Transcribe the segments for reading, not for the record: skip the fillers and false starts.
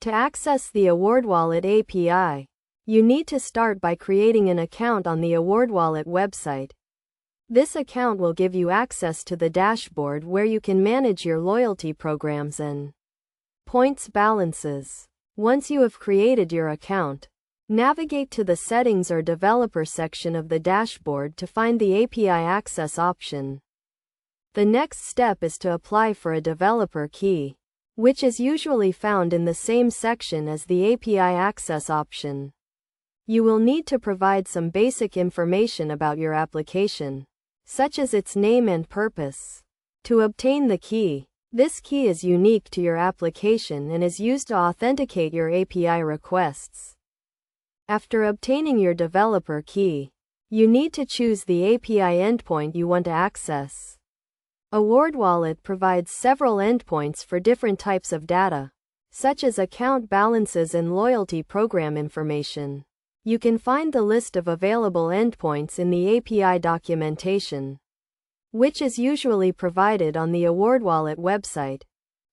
To access the AwardWallet API, you need to start by creating an account on the AwardWallet website. This account will give you access to the dashboard where you can manage your loyalty programs and points balances. Once you have created your account, navigate to the Settings or Developer section of the dashboard to find the API Access option. The next step is to apply for a developer key, which is usually found in the same section as the API Access option. You will need to provide some basic information about your application, such as its name and purpose. To obtain the key, this key is unique to your application and is used to authenticate your API requests. After obtaining your developer key, you need to choose the API endpoint you want to access. AwardWallet provides several endpoints for different types of data, such as account balances and loyalty program information. You can find the list of available endpoints in the API documentation, which is usually provided on the AwardWallet website.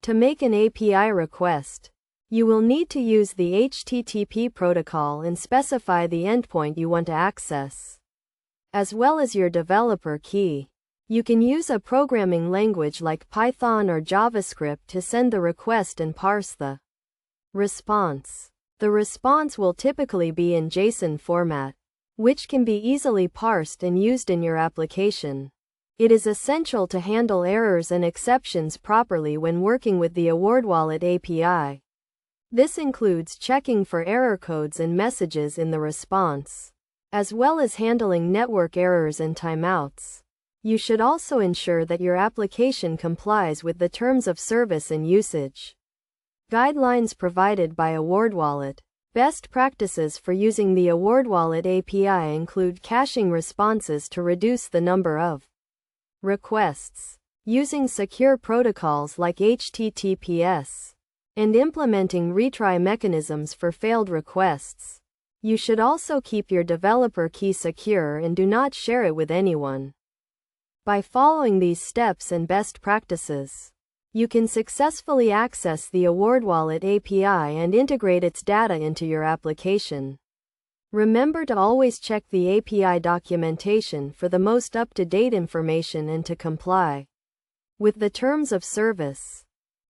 To make an API request, you will need to use the HTTP protocol and specify the endpoint you want to access, as well as your developer key. You can use a programming language like Python or JavaScript to send the request and parse the response. The response will typically be in JSON format, which can be easily parsed and used in your application. It is essential to handle errors and exceptions properly when working with the AwardWallet API. This includes checking for error codes and messages in the response, as well as handling network errors and timeouts. You should also ensure that your application complies with the terms of service and usage guidelines provided by AwardWallet. Best practices for using the AwardWallet API include caching responses to reduce the number of requests, using secure protocols like HTTPS, and implementing retry mechanisms for failed requests. You should also keep your developer key secure and do not share it with anyone. By following these steps and best practices, you can successfully access the AwardWallet API and integrate its data into your application. Remember to always check the API documentation for the most up-to-date information and to comply with the terms of service.